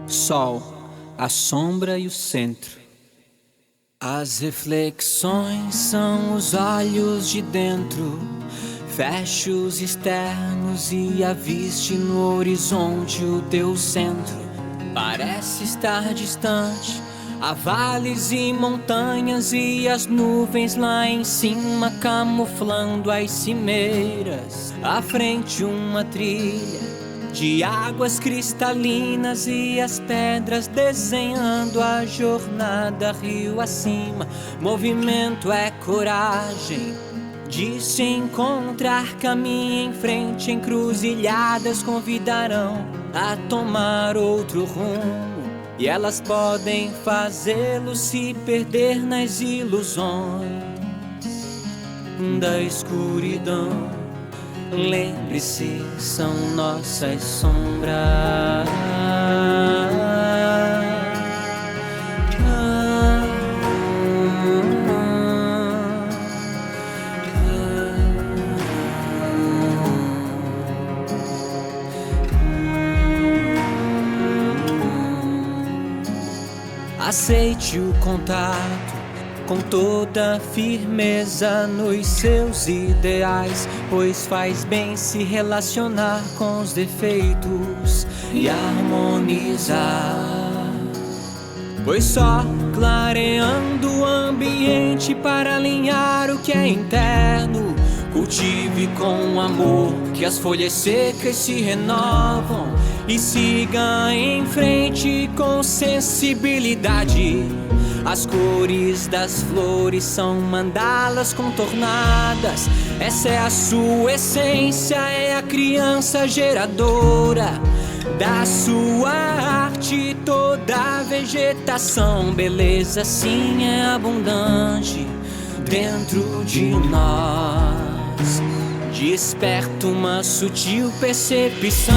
Sol, a sombra e o centro. As reflexões são os olhos de dentro. Feche os externos e aviste no horizonte o teu centro. Parece estar distante, há vales e montanhas e as nuvens lá em cima camuflando as cimeiras. À frente uma trilha de águas cristalinas e as pedras desenhando a jornada rio acima. Movimento é coragem de se encontrar, caminho em frente, encruzilhadas convidarão a tomar outro rumo, e elas podem fazê-lo se perder nas ilusões da escuridão. Lembre-se, são nossas sombras. Aceite o contato com toda firmeza nos seus ideais, pois faz bem se relacionar com os defeitos e harmonizar. Pois só clareando o ambiente para alinhar o que é interno. Cultive com amor que as folhas secas se renovam, e siga em frente com sensibilidade. As cores das flores são mandalas contornadas. Essa é a sua essência, é a criança geradora da sua arte. Toda a vegetação, beleza sim é abundante dentro de nós. Desperta uma sutil percepção.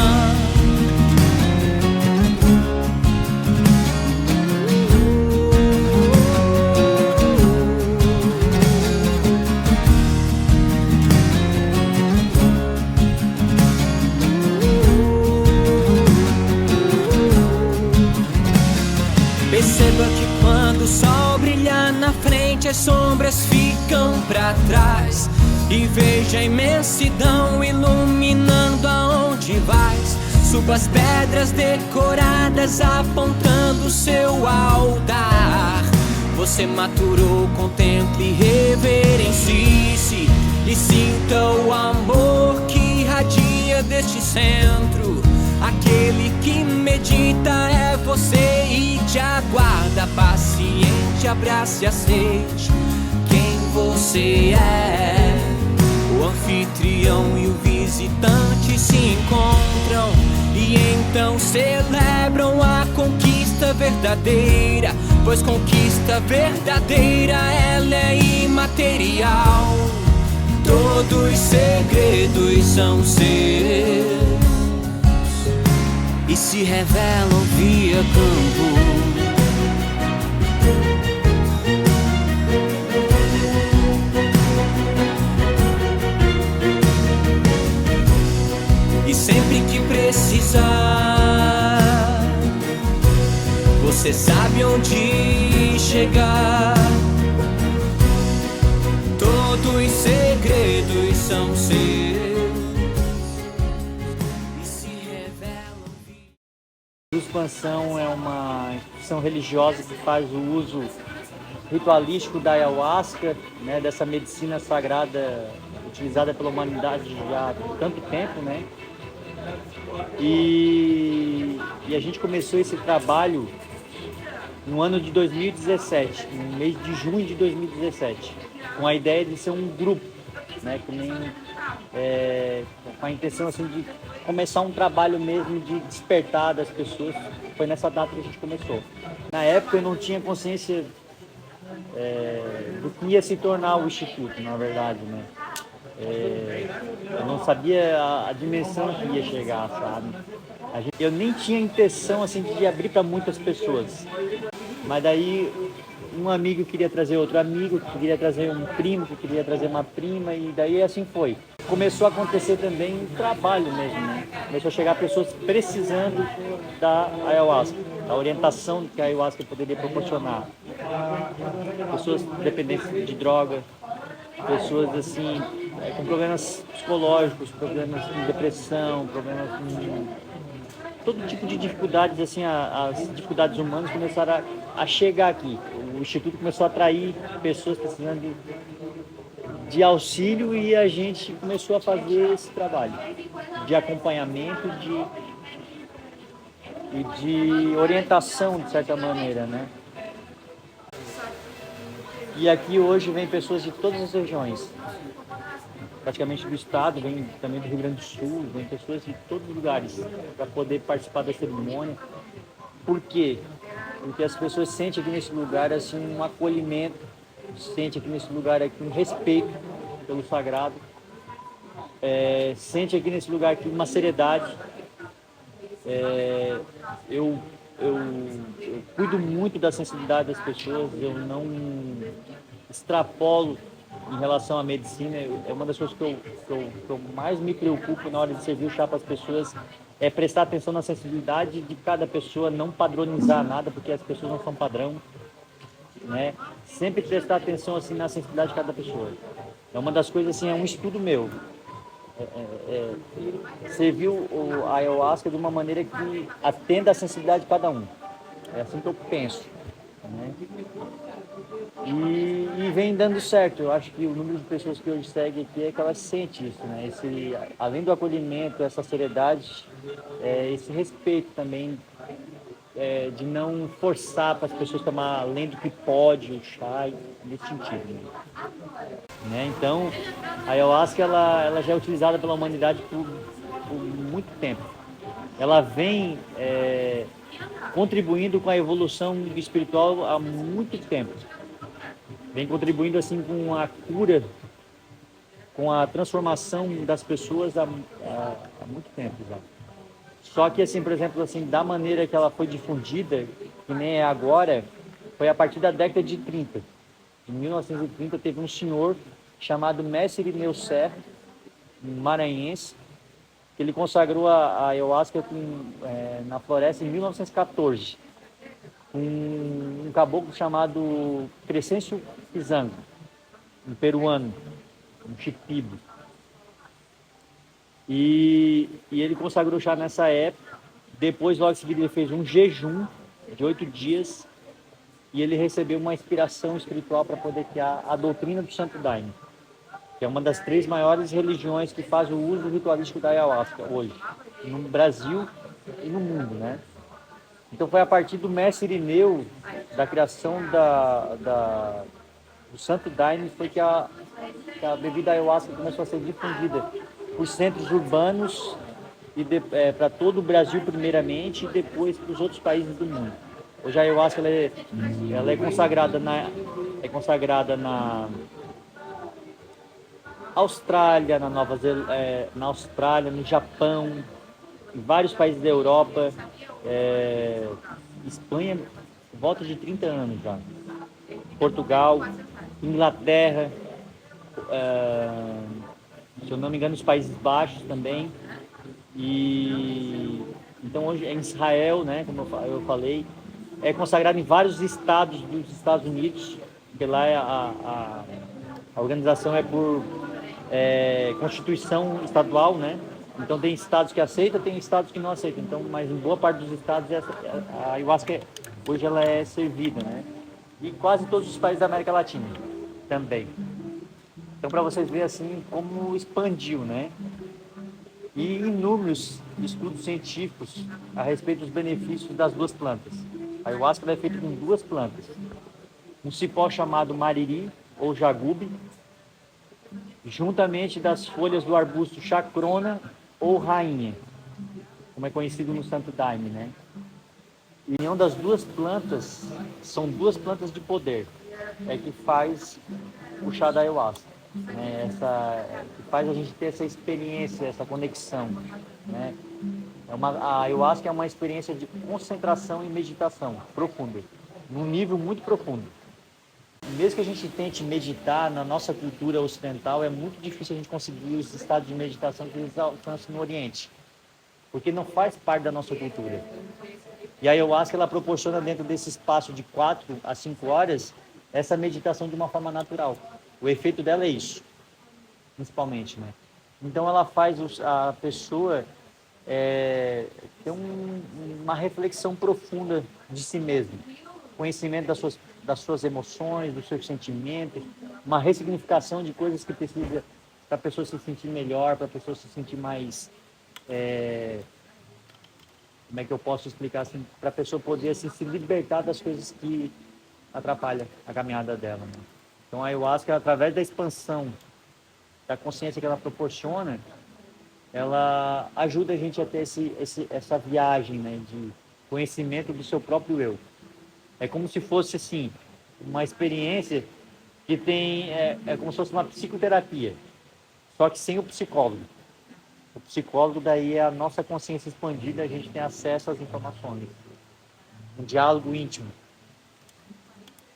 Perceba que quando o sol brilha na frente, as sombras ficam pra trás. E veja a imensidão iluminando aonde vais. Suba as pedras decoradas apontando seu altar. Você maturou, contemple, reverencie-se e sinta o amor que irradia deste centro. Aquele que medita é você e te aguarda paciente. Abrace e aceite quem você é. O anfitrião e o visitante se encontram e então celebram a conquista verdadeira, pois conquista verdadeira ela é imaterial. Todos os segredos são seus e se revelam via campo. E sempre que precisar, você sabe onde chegar. Todos os segredos são seus e se revelam. A expansão é uma instituição religiosa que faz o uso ritualístico da ayahuasca, né, dessa medicina sagrada utilizada pela humanidade já há tanto tempo, né? E a gente começou esse trabalho no ano de 2017, no mês de junho de 2017, com a ideia de ser um grupo, né, com a intenção assim, de começar um trabalho mesmo de despertar das pessoas. Foi nessa data que a gente começou. Na época eu não tinha consciência do que ia se tornar o Instituto, na verdade, né? Eu não sabia a dimensão que ia chegar, sabe? Eu nem tinha intenção assim de abrir para muitas pessoas. Mas daí um amigo queria trazer outro amigo, que queria trazer um primo, que queria trazer uma prima, e daí assim foi. Começou a acontecer também um trabalho mesmo, né? Começou a chegar pessoas precisando da ayahuasca, da orientação que a ayahuasca poderia proporcionar. Pessoas dependentes de droga, pessoas assim com problemas psicológicos, problemas com depressão, problemas com todo tipo de dificuldades, assim, as dificuldades humanas começaram a chegar aqui. O Instituto começou a atrair pessoas precisando de auxílio e a gente começou a fazer esse trabalho de acompanhamento e de orientação, de certa maneira, né? E aqui hoje vem pessoas de todas as regiões, praticamente do estado, vem também do Rio Grande do Sul, vem pessoas de todos os lugares para poder participar da cerimônia. Por quê? Porque as pessoas sentem aqui nesse lugar assim um acolhimento, sentem aqui nesse lugar aqui um respeito pelo sagrado, sente aqui nesse lugar aqui uma seriedade. É, eu, eu cuido muito da sensibilidade das pessoas, eu não extrapolo em relação à medicina. É uma das coisas que eu mais me preocupo na hora de servir o chá para as pessoas, é prestar atenção na sensibilidade de cada pessoa, não padronizar nada, porque as pessoas não são padrão, né? Sempre prestar atenção assim na sensibilidade de cada pessoa. É uma das coisas assim, é um estudo meu. Servir a ayahuasca de uma maneira que atenda a sensibilidade de cada um. É assim que eu penso, né? E vem dando certo. Eu acho que o número de pessoas que hoje segue aqui é que elas sentem isso, né? Além do acolhimento, essa seriedade, esse respeito também, de não forçar para as pessoas tomar além do que pode o chá, nesse sentido, né? Então, a ayahuasca ela já é utilizada pela humanidade por muito tempo. Ela vem contribuindo com a evolução espiritual há muito tempo. Vem contribuindo assim com a cura, com a transformação das pessoas há muito tempo já. Só que assim, por exemplo, assim, da maneira que ela foi difundida, que nem é agora, foi a partir da década de 30. Em 1930 teve um senhor chamado Mestre Irineu Serra, um maranhense, que ele consagrou a ayahuasca na floresta em 1914. Um caboclo chamado Crescêncio Pizango, um peruano, um chipibo. E ele consagrou o chá nessa época. Depois, logo em seguida, ele fez um jejum de 8 dias e ele recebeu uma inspiração espiritual para poder criar a doutrina do Santo Daime, que é uma das 3 maiores religiões que faz o uso ritualístico da ayahuasca hoje, no Brasil e no mundo, né? Então foi a partir do mestre Irineu, da criação do Santo Daime, foi que a bebida ayahuasca começou a ser difundida por centros urbanos e para todo o Brasil primeiramente e depois para os outros países do mundo. Hoje a ayahuasca ela é consagrada na Austrália, na Austrália, no Japão, em vários países da Europa, Espanha, volta de 30 anos já, Portugal, Inglaterra, se eu não me engano, os Países Baixos também. E então hoje é em Israel, né, como eu falei, é consagrado em vários estados dos Estados Unidos, porque lá a organização é por constituição estadual, né? Então tem estados que aceitam, tem estados que não aceitam. Então, mas em boa parte dos estados a ayahuasca hoje ela é servida, né? E quase todos os países da América Latina também. Então, para vocês verem assim como expandiu, né? E inúmeros estudos científicos a respeito dos benefícios das 2 plantas. A ayahuasca é feita com 2 plantas. Um cipó chamado mariri ou jagube, juntamente das folhas do arbusto chacrona ou rainha, como é conhecido no Santo Daime, né? E a união das 2 plantas são 2 plantas de poder, que faz o chá da ayahuasca. né? Que faz a gente ter essa experiência, essa conexão, né? A ayahuasca é uma experiência de concentração e meditação profunda, num nível muito profundo. Mesmo que a gente tente meditar na nossa cultura ocidental, é muito difícil a gente conseguir os estados de meditação que eles alcançam no Oriente, porque não faz parte da nossa cultura. E a ayahuasca ela proporciona dentro desse espaço de 4 a 5 horas essa meditação de uma forma natural. O efeito dela é isso, principalmente, né? Então ela faz a pessoa ter uma reflexão profunda de si mesmo, conhecimento das suas emoções, dos seus sentimentos, uma ressignificação de coisas que precisa para a pessoa se sentir melhor, para a pessoa se sentir mais como é que eu posso explicar assim, para a pessoa poder assim, se libertar das coisas que atrapalham a caminhada dela, né? Então a ayahuasca, através da expansão da consciência que ela proporciona, ela ajuda a gente a ter essa viagem, né, de conhecimento do seu próprio eu. É como se fosse assim uma experiência que é como se fosse uma psicoterapia, só que sem o psicólogo. O psicólogo daí é a nossa consciência expandida, a gente tem acesso às informações, um diálogo íntimo.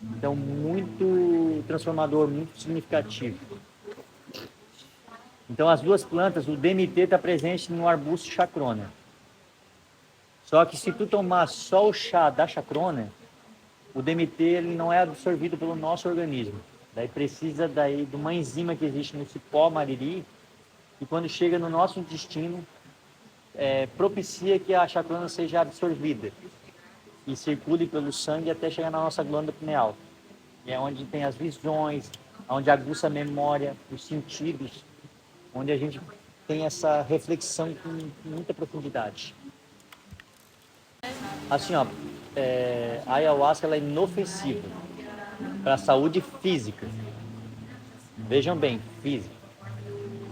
Então, muito transformador, muito significativo. Então, as duas plantas, o DMT está presente no arbusto chacrona. Só que se tu tomar só o chá da chacrona, o DMT ele não é absorvido pelo nosso organismo. Daí precisa de uma enzima que existe no cipó mariri, e quando chega no nosso intestino, propicia que a chacrona seja absorvida e circule pelo sangue até chegar na nossa glândula pineal. E é onde tem as visões, onde aguça a memória, os sentidos, onde a gente tem essa reflexão com muita profundidade. Assim, ó, a ayahuasca ela é inofensiva para a saúde física. Vejam bem, física.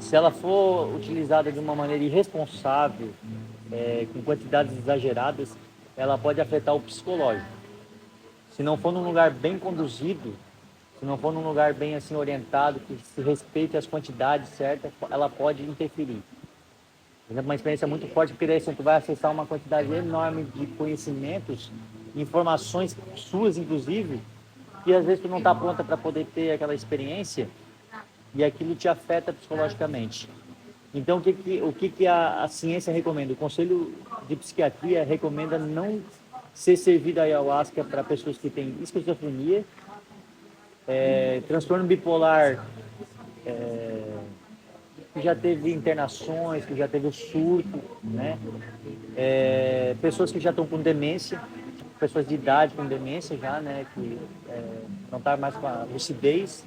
Se ela for utilizada de uma maneira irresponsável, com quantidades exageradas, ela pode afetar o psicológico. Se não for num lugar bem conduzido, se não for num lugar bem assim orientado, que se respeite as quantidades certas, ela pode interferir. Por exemplo, uma experiência muito forte, porque daí assim, tu vai acessar uma quantidade enorme de conhecimentos, informações suas inclusive, que às vezes tu não está pronta para poder ter aquela experiência e aquilo te afeta psicologicamente. Então, o que a ciência recomenda? O Conselho de Psiquiatria recomenda não ser servido a ayahuasca para pessoas que têm esquizofrenia, transtorno bipolar, que já teve internações, que já teve o surto, né? Pessoas que já estão com demência, pessoas de idade com demência já, né? Que não está mais com a lucidez.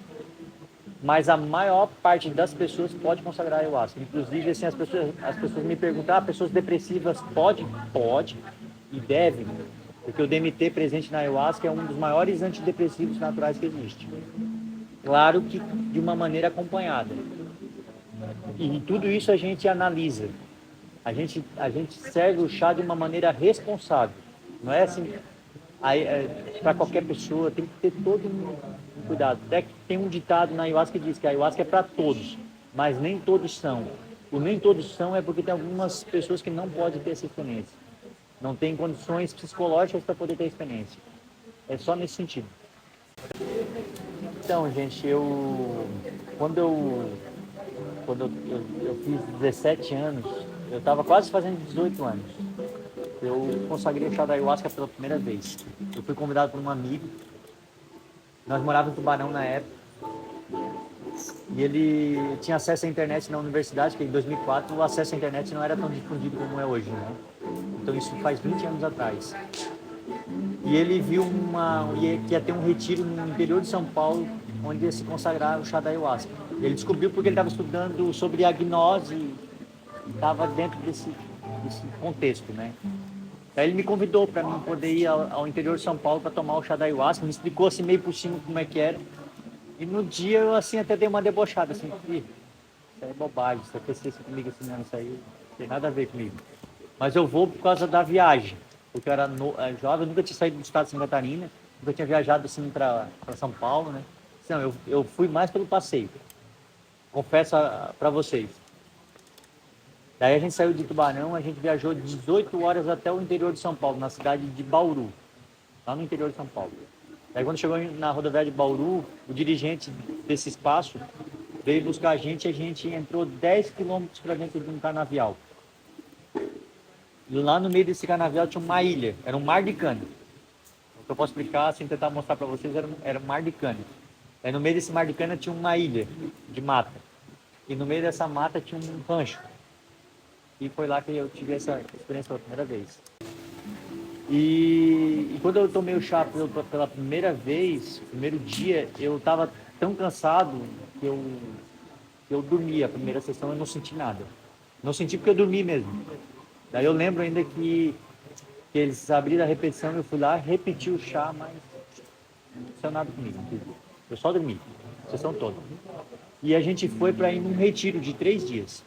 Mas a maior parte das pessoas pode consagrar ayahuasca. Inclusive, assim, as pessoas me perguntam, pessoas depressivas pode? Pode e deve, porque o DMT presente na ayahuasca é um dos maiores antidepressivos naturais que existe. Claro que de uma maneira acompanhada. E tudo isso a gente analisa. A gente serve o chá de uma maneira responsável. Não é assim, para qualquer pessoa, tem que ter todo um cuidado. Até que tem um ditado na ayahuasca que diz que a ayahuasca é para todos, mas nem todos são. O nem todos são é porque tem algumas pessoas que não podem ter essa experiência. Não tem condições psicológicas para poder ter a experiência. É só nesse sentido. Então, gente, quando eu fiz 17 anos, eu estava quase fazendo 18 anos. Eu consagrei o chá da ayahuasca pela primeira vez. Eu fui convidado por um amigo. Nós morávamos em Tubarão na época. E ele tinha acesso à internet na universidade, porque em 2004 o acesso à internet não era tão difundido como é hoje, né? Então isso faz 20 anos atrás. E ele viu que ia ter um retiro no interior de São Paulo, onde ia se consagrar o chá da ayahuasca. Ele descobriu porque ele estava estudando sobre a gnose e estava dentro desse contexto, né? Aí ele me convidou para mim poder ir ao interior de São Paulo para tomar o chá da ayahuasca, me explicou assim meio por cima como é que era. E no dia eu assim até dei uma debochada, assim, isso aí é bobagem, isso aconteceu comigo assim, não, isso aí não tem nada a ver comigo. Mas eu vou por causa da viagem, porque eu era jovem, eu nunca tinha saído do estado de Santa Catarina, nunca tinha viajado assim para São Paulo, né? Não, eu fui mais pelo passeio. confesso para vocês. Daí a gente saiu de Tubarão, a gente viajou 18 horas até o interior de São Paulo, na cidade de Bauru, lá no interior de São Paulo. Daí quando chegou na rodoviária de Bauru, o dirigente desse espaço veio buscar a gente e a gente entrou 10 quilômetros para dentro de um canavial. E lá no meio desse canavial tinha uma ilha, era um mar de cana. O que eu posso explicar, assim, tentar mostrar para vocês, era um mar de cana. Aí no meio desse mar de cana tinha uma ilha de mata. E no meio dessa mata tinha um rancho. E foi lá que eu tive essa experiência pela primeira vez. E quando eu tomei o chá pela primeira vez, primeiro dia, eu estava tão cansado que eu dormi. A primeira sessão eu não senti nada. Não senti porque eu dormi mesmo. Daí eu lembro ainda que eles abriram a repetição, eu fui lá, repeti o chá, mas não aconteceu nada comigo. Eu só dormi, a sessão toda. E a gente foi para ir num retiro de 3 dias.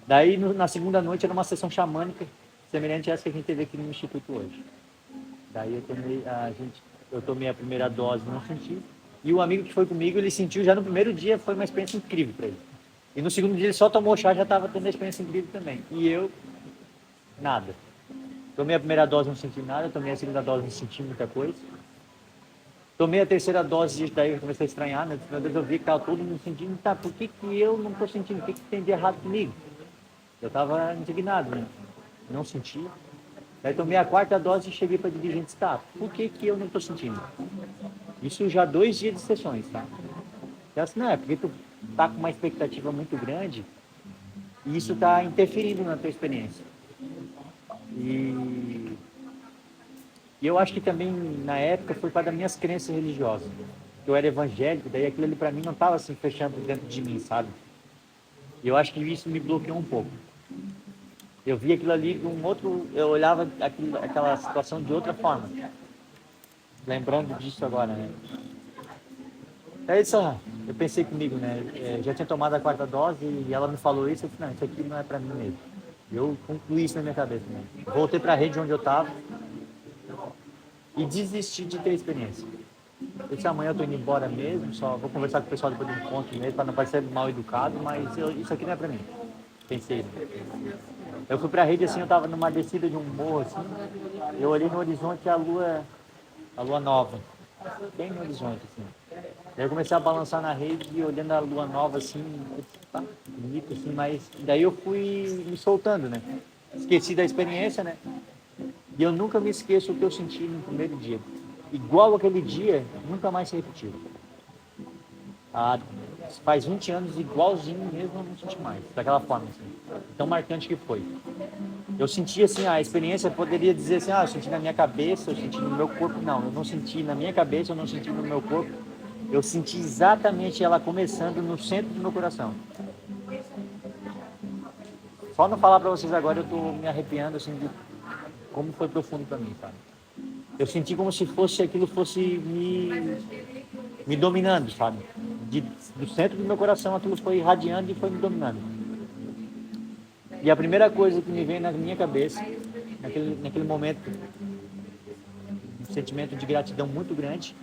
Daí na segunda noite era uma sessão xamânica, semelhante a essa que a gente teve aqui no Instituto hoje. Daí eu tomei a primeira dose, não senti. E o amigo que foi comigo, ele sentiu já no primeiro dia, foi uma experiência incrível para ele. E no segundo dia ele só tomou chá, já estava tendo a experiência incrível também. E eu, nada. Tomei a primeira dose, não senti nada. Tomei a segunda dose, não senti muita coisa. Tomei a terceira dose, daí eu comecei a estranhar, né? Meu Deus, eu vi que estava todo mundo sentindo. Tá, por que eu não estou sentindo? O que tem de errado comigo? Eu estava indignado, né? Não senti. Daí tomei a quarta dose e cheguei para dirigente, tá, por que eu não estou sentindo? Isso já 2 dias de sessões, tá? Eu disse, não, é porque tu tá com uma expectativa muito grande e isso está interferindo na tua experiência. E eu acho que também, na época, foi por causa das minhas crenças religiosas. Eu era evangélico, daí aquilo ali para mim não estava assim fechando dentro de mim, sabe? E eu acho que isso me bloqueou um pouco. Eu vi aquilo ali de um outro, eu olhava aquela situação de outra forma. Lembrando disso agora, né? É isso, eu pensei comigo, né? Já tinha tomado a quarta dose e ela me falou isso, eu disse, não, isso aqui não é para mim mesmo. Eu concluí isso na minha cabeça, né? Voltei para a rede onde eu estava e desisti de ter a experiência. Eu disse, amanhã eu tô indo embora mesmo, só vou conversar com o pessoal depois do encontro mesmo, para não parecer mal educado, mas isso aqui não é para mim. Pensei. Eu fui pra rede assim, eu tava numa descida de um morro assim, eu olhei no horizonte a lua nova, bem no horizonte assim. Daí eu comecei a balançar na rede e olhando a lua nova assim, tá bonito assim, mas daí eu fui me soltando, né? Esqueci da experiência, né? E eu nunca me esqueço o que eu senti no primeiro dia. Igual aquele dia, nunca mais se repetiu. Faz 20 anos, igualzinho mesmo, eu não senti mais, daquela forma assim, tão marcante que foi. Eu senti assim, a experiência poderia dizer assim, eu senti na minha cabeça, eu senti no meu corpo. Não, eu não senti na minha cabeça, eu não senti no meu corpo. Eu senti exatamente ela começando no centro do meu coração. Só não falar para vocês agora, eu tô me arrepiando assim de como foi profundo para mim, sabe? Eu senti como se aquilo fosse me dominando, sabe? Do centro do meu coração aquilo foi irradiando e foi me dominando. E a primeira coisa que me veio na minha cabeça, naquele momento, um sentimento de gratidão muito grande,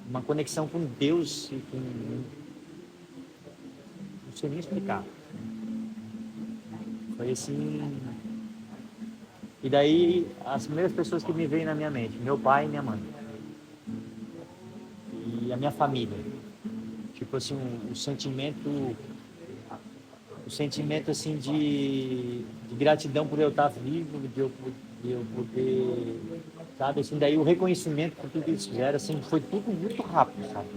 uma conexão com Deus e com... não sei nem explicar. Foi assim... E daí, as primeiras pessoas que me veio na minha mente, meu pai e minha mãe. E a minha família. Tipo assim, o sentimento assim de gratidão por eu estar vivo, de eu poder, sabe, assim, daí o reconhecimento por tudo que eles fizeram, assim, foi tudo muito rápido, sabe?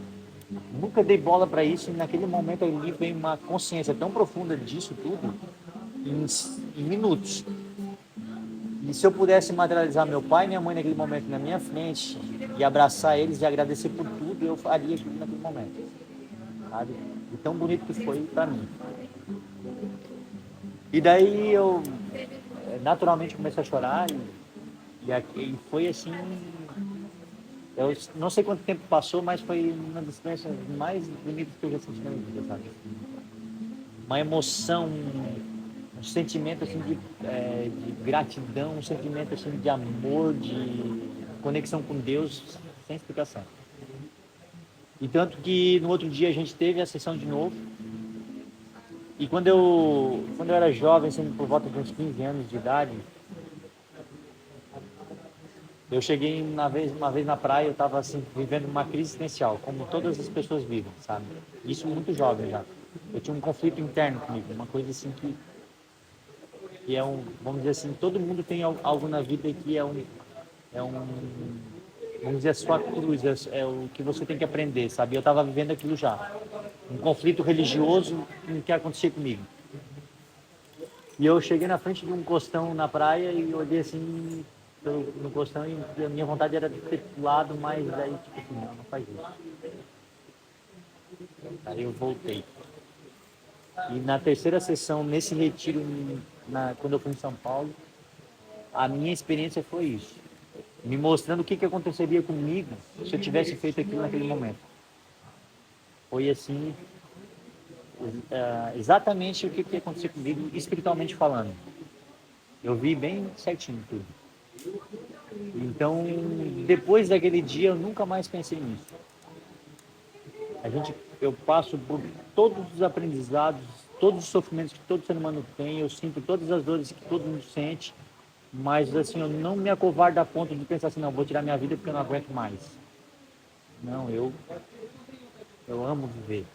Nunca dei bola para isso e naquele momento ali veio uma consciência tão profunda disso tudo em minutos. E se eu pudesse materializar meu pai e minha mãe naquele momento na minha frente e abraçar eles e agradecer por tudo, eu faria aquilo naquele momento, sabe? E tão bonito que foi para mim. E daí eu naturalmente comecei a chorar e foi assim, eu não sei quanto tempo passou, mas foi uma das experiências mais bonitas que eu já senti na minha vida, sabe? Uma emoção, um sentimento assim de gratidão, um sentimento assim de amor, de conexão com Deus, sem explicação. E tanto que no outro dia a gente teve a sessão de novo. E quando eu era jovem, assim, por volta de uns 15 anos de idade, eu cheguei uma vez na praia, eu estava assim, vivendo uma crise existencial, como todas as pessoas vivem, sabe? Isso muito jovem já. Eu tinha um conflito interno comigo, uma coisa assim que é um, vamos dizer assim, todo mundo tem algo na vida que é um, vamos dizer, a sua cruz, é o que você tem que aprender, sabe? Eu estava vivendo aquilo já. Um conflito religioso que quer acontecer comigo. E eu cheguei na frente de um costão na praia e olhei assim no costão e a minha vontade era de ter pulado, mas aí tipo assim, não faz isso. Aí eu voltei. E na terceira sessão, nesse retiro, quando eu fui em São Paulo, a minha experiência foi isso. Me mostrando o que aconteceria comigo se eu tivesse feito aquilo naquele momento. Foi assim, exatamente o que ia acontecer comigo, espiritualmente falando. Eu vi bem certinho tudo. Então, depois daquele dia, eu nunca mais pensei nisso. Eu passo por todos os aprendizados, todos os sofrimentos que todo ser humano tem, eu sinto todas as dores que todo mundo sente, mas assim, eu não me acovardo a ponto de pensar assim, não, vou tirar minha vida porque eu não aguento mais. Não, eu amo viver.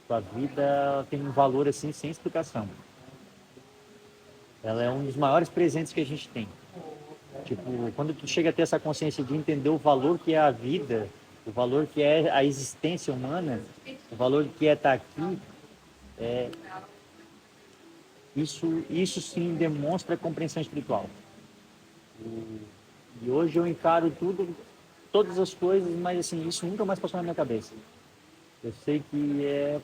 A vida tem um valor assim sem explicação. Ela é um dos maiores presentes que a gente tem. Tipo, quando tu chega a ter essa consciência de entender o valor que é a vida, o valor que é a existência humana, o valor que é estar aqui, isso sim demonstra compreensão espiritual. E hoje eu encaro todas as coisas, mas assim, isso nunca mais passou na minha cabeça. Eu sei que é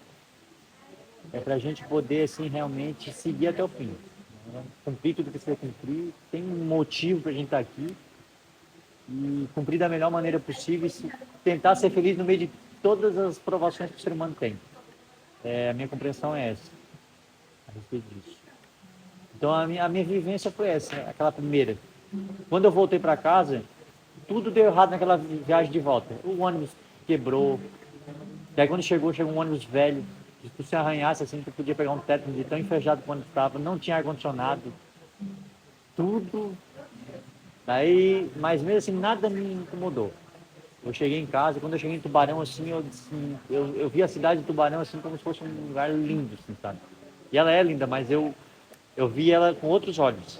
pra gente poder assim realmente seguir até o fim. Né? Cumprir tudo que você cumprir, tem um motivo pra gente estar aqui e cumprir da melhor maneira possível e tentar ser feliz no meio de todas as provações que o ser humano tem. A minha compreensão é essa, a respeito disso. Então a minha vivência foi essa, aquela primeira. Quando eu voltei para casa, tudo deu errado naquela viagem de volta. O ônibus quebrou. Daí quando chegou um ônibus velho. Se tu se arranhasse assim, tu podia pegar um teto de tão enferrujado quando estava. Não tinha ar-condicionado. Tudo. Daí, mas mesmo assim, nada me incomodou. Eu cheguei em casa, quando eu cheguei em Tubarão, assim, eu vi a cidade de Tubarão assim como se fosse um lugar lindo, assim, sabe? E ela é linda, mas eu vi ela com outros olhos.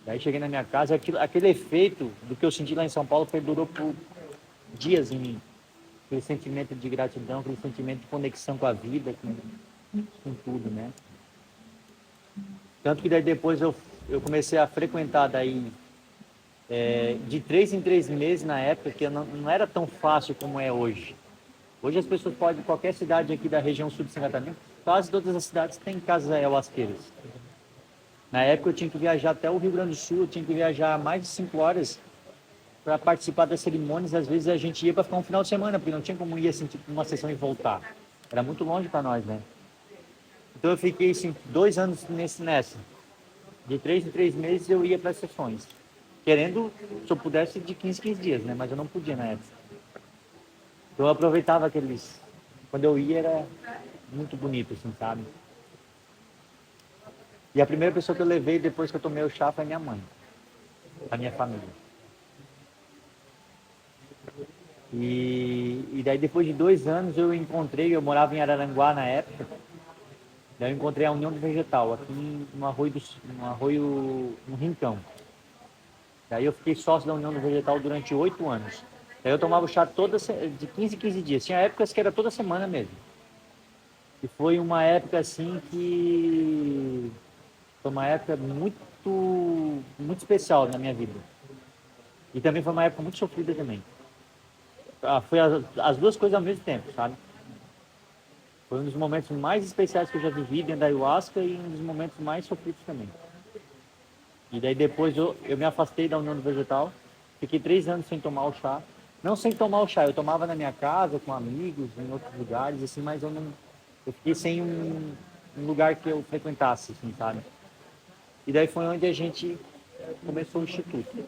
Daí cheguei na minha casa, aquele efeito do que eu senti lá em São Paulo perdurou por dias em mim. Aquele sentimento de gratidão, aquele sentimento de conexão com a vida, com tudo, né? Tanto que daí depois eu comecei a frequentar daí de 3 em 3 meses na época, que não era tão fácil como é hoje. Hoje as pessoas podem, qualquer cidade aqui da região sul de São Catarina, quase todas as cidades têm casas ayahuasqueiras. Na época eu tinha que viajar até o Rio Grande do Sul, eu tinha que viajar mais de 5 horas para participar das cerimônias. Às vezes a gente ia para ficar um final de semana, porque não tinha como ir assim, tipo, uma sessão e voltar. Era muito longe para nós, né? Então eu fiquei assim, 2 anos nessa. De 3 em 3 meses eu ia para as sessões. Querendo, se eu pudesse, de 15 em 15 dias, né? Mas eu não podia na época. Então eu aproveitava aqueles... Quando eu ia era muito bonito, assim, sabe? E a primeira pessoa que eu levei depois que eu tomei o chá foi a minha mãe, a minha família. E daí depois de 2 anos eu morava em Araranguá na época, daí eu encontrei a União do Vegetal, aqui no Rincão. Daí eu fiquei sócio da União do Vegetal durante 8 anos. Daí eu tomava o chá de 15 em 15 dias. Tinha épocas que era toda semana mesmo. E foi uma época assim que... Foi uma época muito especial na minha vida. E também foi uma época muito sofrida também. Foi as duas coisas ao mesmo tempo, sabe? Foi um dos momentos mais especiais que eu já vivi dentro da ayahuasca e um dos momentos mais sofridos também. E daí depois eu me afastei da União do Vegetal, fiquei 3 anos sem tomar o chá. Não sem tomar o chá, eu tomava na minha casa, com amigos, em outros lugares, assim, mas eu fiquei sem um lugar que eu frequentasse, assim, sabe? E daí foi onde a gente começou o Instituto.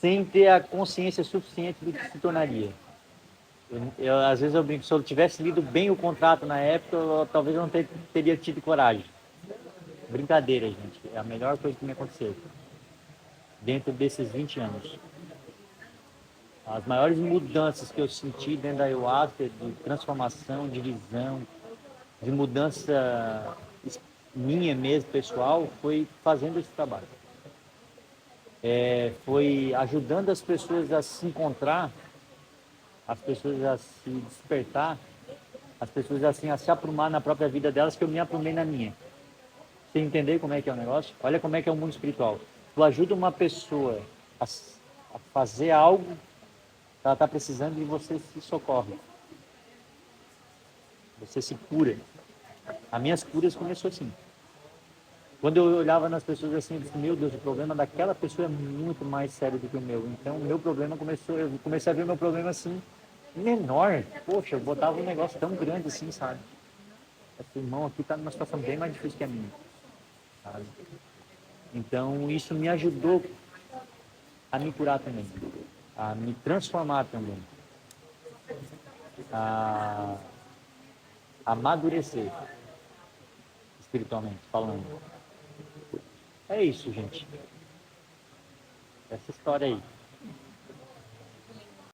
sem ter a consciência suficiente do que se tornaria. Às vezes eu brinco, se eu tivesse lido bem o contrato na época, talvez eu não teria tido coragem. Brincadeira, gente. É a melhor coisa que me aconteceu dentro desses 20 anos. As maiores mudanças que eu senti dentro da ayahuasca, de transformação, de visão, de mudança minha mesmo, pessoal, foi fazendo esse trabalho. Foi ajudando as pessoas a se encontrar, as pessoas a se despertar, as pessoas assim a se aprumar na própria vida delas, que eu me aprumei na minha. Você entender como é que é o negócio? Olha como é que é o mundo espiritual. Tu ajuda uma pessoa a fazer algo que ela está precisando e você se socorre. Você se cura. As minhas curas começou assim. Quando eu olhava nas pessoas assim, eu disse, meu Deus, o problema daquela pessoa é muito mais sério do que o meu. Então, o meu problema eu comecei a ver o meu problema assim, menor. Poxa, eu botava um negócio tão grande assim, sabe? Esse irmão aqui está numa situação bem mais difícil que a minha, sabe? Então, isso me ajudou a me curar também, a me transformar também, a amadurecer, espiritualmente falando. É isso, gente. Essa história aí.